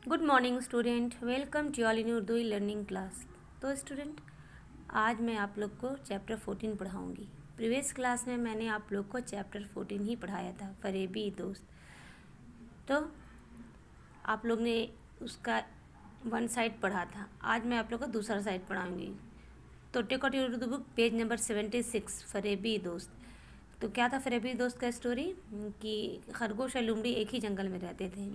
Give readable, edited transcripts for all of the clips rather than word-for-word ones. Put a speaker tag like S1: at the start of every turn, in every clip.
S1: Good morning student, welcome to all in Urdu learning class. तो student, आज मैं आप लोग को चैप्टर 14 पढ़ाऊँगी। प्रीवियस क्लास में मैंने आप लोग को चैप्टर 14 ही पढ़ाया था, फरेबी दोस्त। तो आप लोग ने उसका वन साइड पढ़ा था। आज मैं आप लोग को दूसरा साइड पढ़ाऊँगी। तो take out your Urdu book, page number 76, फरेबी दोस्त। तो क्या था फरेबी दोस्त का स्टोरी कि खरगोश और लोमड़ी एक ही जंगल में रहते थे।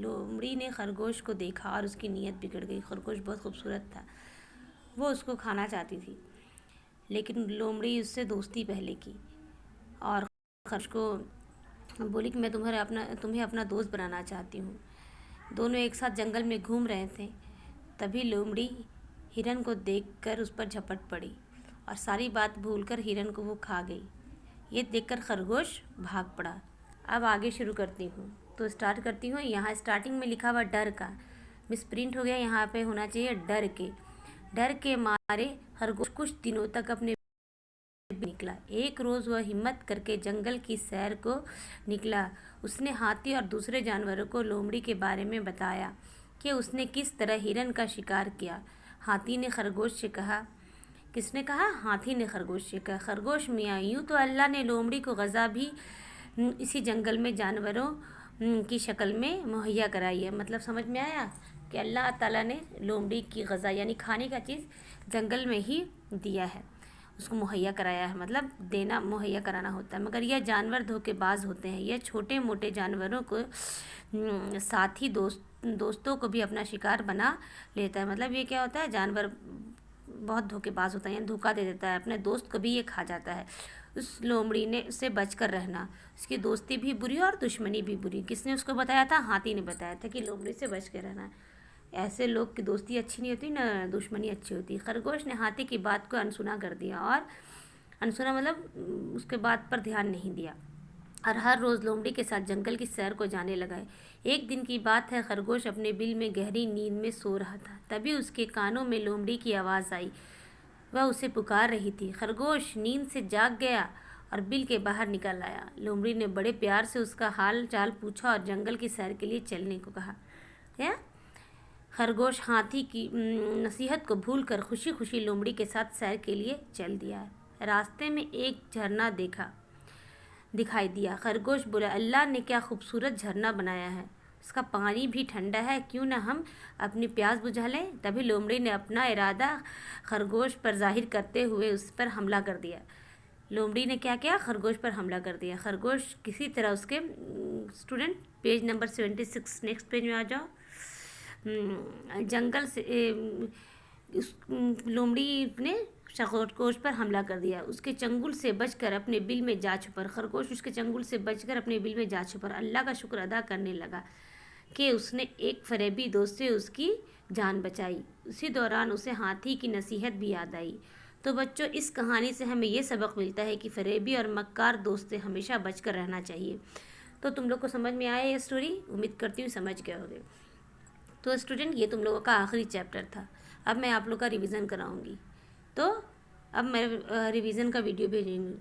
S1: लोमड़ी ने खरगोश को देखा और उसकी नीयत बिगड़ गई। खरगोश बहुत खूबसूरत था, वो उसको खाना चाहती थी, लेकिन लोमड़ी उससे दोस्ती पहले की और खरगोश को बोली कि मैं तुम्हें अपना दोस्त बनाना चाहती हूँ। दोनों एक साथ जंगल में घूम रहे थे, तभी लोमड़ी हिरन को देखकर उस पर झपट पड़ी और सारी बात भूलकर हिरन को वो खा गई। ये देखकर खरगोश भाग पड़ा। अब आगे शुरू करती हूँ, तो स्टार्ट करती हूँ। यहाँ स्टार्टिंग में लिखा हुआ डर का मिस प्रिंट हो गया, यहाँ पे होना चाहिए डर के मारे खरगोश कुछ दिनों तक अपने निकला। एक रोज़ वह हिम्मत करके जंगल की सैर को निकला। उसने हाथी और दूसरे जानवरों को लोमड़ी के बारे में बताया कि उसने किस तरह हिरन का शिकार किया। हाथी ने खरगोश से कहा, किसने कहा? हाथी ने खरगोश से कहा, खरगोश मियाँ, यूँ तो अल्लाह ने लोमड़ी को ग़ज़ा भी इसी जंगल में जानवरों की शक्ल में मुहैया कराई है। मतलब समझ में आया कि अल्लाह ताला ने लोमड़ी की ग़ज़ा यानी खाने का चीज़ जंगल में ही दिया है, उसको मुहैया कराया है। मतलब देना, मुहैया कराना होता है। मगर यह जानवर धोखेबाज होते हैं। यह छोटे मोटे जानवरों को साथी दोस्तों को भी अपना शिकार बना लेता है। मतलब ये क्या होता है, जानवर बहुत धोखेबाज होता है, यानी धोखा दे देता है, अपने दोस्त को भी ये खा जाता है। उस लोमड़ी ने उससे बचकर रहना। उसकी दोस्ती भी बुरी और दुश्मनी भी बुरी। किसने उसको बताया था? हाथी ने बताया था कि लोमड़ी से बच के रहना। ऐसे लोग की दोस्ती अच्छी नहीं होती, ना दुश्मनी अच्छी होती। खरगोश ने हाथी की बात को अनसुना कर दिया, और अनसुना मतलब उसके बात पर ध्यान नहीं दिया, और हर रोज़ लोमड़ी के साथ जंगल की सैर को जाने लगा। एक दिन की बात है, खरगोश अपने बिल में गहरी नींद में सो रहा था। तभी उसके कानों में लोमड़ी की आवाज़ आई। वह उसे पुकार रही थी। खरगोश नींद से जाग गया और बिल के बाहर निकल आया। लोमड़ी ने बड़े प्यार से उसका हाल चाल पूछा और जंगल की सैर के लिए चलने को कहा। क्या? खरगोश हाथी की नसीहत को भूलकर खुशी खुशी लोमड़ी के साथ सैर के लिए चल दिया। रास्ते में एक झरना दिखाई दिया। खरगोश बोला, अल्लाह ने क्या खूबसूरत झरना बनाया है, उसका पानी भी ठंडा है, क्यों ना हम अपनी प्यास बुझा लें। तभी लोमड़ी ने अपना इरादा खरगोश पर जाहिर करते हुए उस पर हमला कर दिया। लोमड़ी ने क्या किया? खरगोश पर हमला कर दिया। खरगोश किसी तरह उसके student page number 76, next page में आ जाओ। जंगल से लोमड़ी ने खरगोश पर हमला कर दिया। उसके चंगुल से बचकर अपने बिल में जा छुपा। खरगोश उसके चंगुल से बचकर अपने बिल में जा छुपा। अल्लाह का शुक्र अदा करने लगा कि उसने एक फरेबी दोस्त से उसकी जान बचाई। उसी दौरान उसे हाथी की नसीहत भी याद आई। तो बच्चों, इस कहानी से हमें ये सबक मिलता है कि फरेबी और मक्कार दोस्त से हमेशा बचकर रहना चाहिए। तो तुम लोग को समझ में आया ये स्टोरी? उम्मीद करती हूँ समझ गए होगे। तो स्टूडेंट, ये तुम लोगों का आखिरी चैप्टर था। अब मैं आप लोग का रिवीजन कराऊंगी। तो अब मैं रिवीजन का वीडियो भेजूँगी।